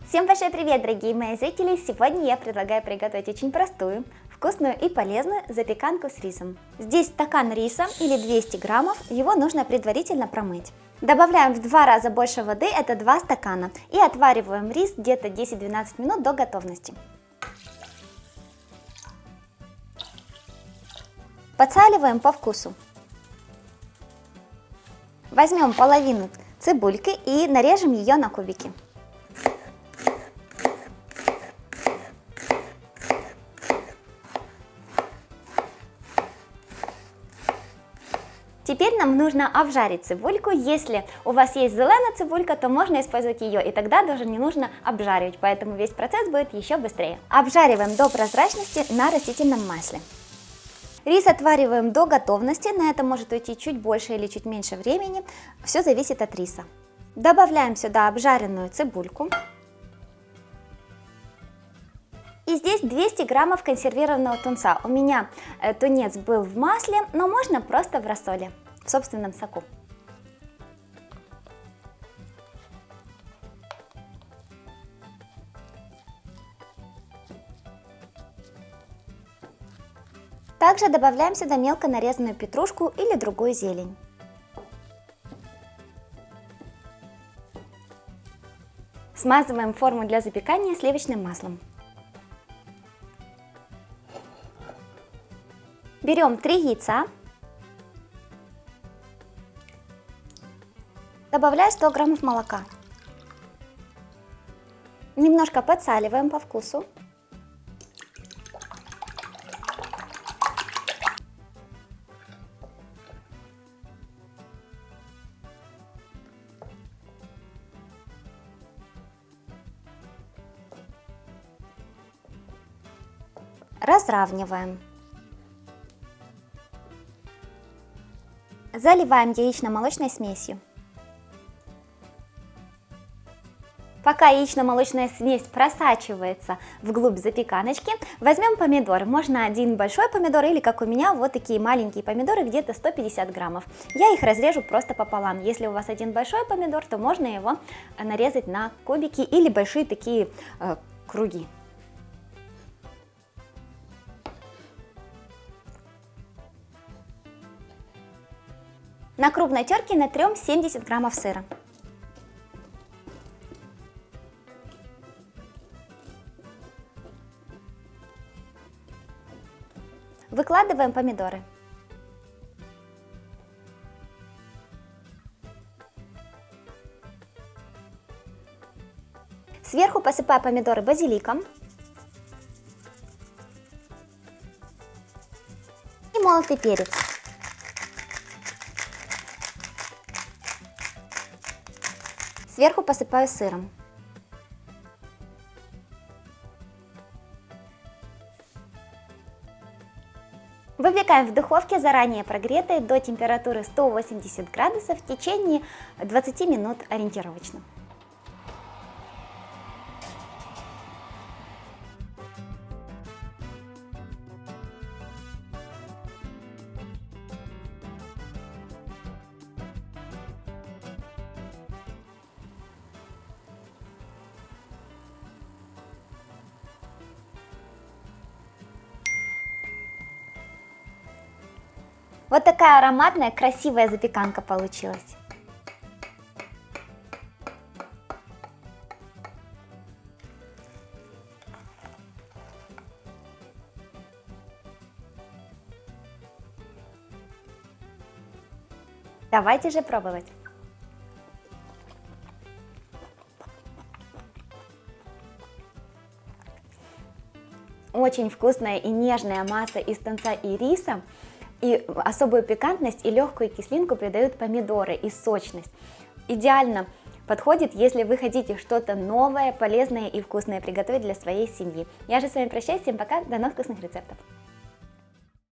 Всем большой привет, дорогие мои зрители! Сегодня я предлагаю приготовить очень простую, вкусную и полезную запеканку с рисом. Здесь стакан риса или 200 граммов, его нужно предварительно промыть. Добавляем в 2 раза больше воды, это 2 стакана, и отвариваем рис где-то 10-12 минут до готовности. Подсаливаем по вкусу. Возьмем половину цибульки и нарежем ее на кубики. Теперь нам нужно обжарить цибульку. Если у вас есть зеленая цибулька, то можно использовать ее, и тогда даже не нужно обжаривать, поэтому весь процесс будет еще быстрее. Обжариваем до прозрачности на растительном масле. Рис отвариваем до готовности, на это может уйти чуть больше или чуть меньше времени, все зависит от риса. Добавляем сюда обжаренную цибульку. И здесь 200 граммов консервированного тунца. У меня тунец был в масле, но можно просто в рассоле, в собственном соку. Также добавляем сюда мелко нарезанную петрушку или другую зелень. Смазываем форму для запекания сливочным маслом. Берем 3 яйца, добавляю 100 граммов молока, немножко подсаливаем по вкусу, разравниваем. Заливаем яично-молочной смесью. Пока яично-молочная смесь просачивается вглубь запеканочки, возьмем помидор. Можно один большой помидор или, как у меня, вот такие маленькие помидоры, где-то 150 граммов. Я их разрежу просто пополам. Если у вас один большой помидор, то можно его нарезать на кубики или большие такие круги. На крупной терке натрем 70 граммов сыра. Выкладываем помидоры. Сверху посыпаю помидоры базиликом и молотый перец. Сверху посыпаю сыром. Выпекаем в духовке, заранее прогретой, до температуры 180 градусов в течение 20 минут ориентировочно. Вот такая ароматная, красивая запеканка получилась. Давайте же пробовать. Очень вкусная и нежная масса из тунца и риса. И особую пикантность и легкую кислинку придают помидоры и сочность. Идеально подходит, если вы хотите что-то новое, полезное и вкусное приготовить для своей семьи. Я же с вами прощаюсь, всем пока, до новых вкусных рецептов!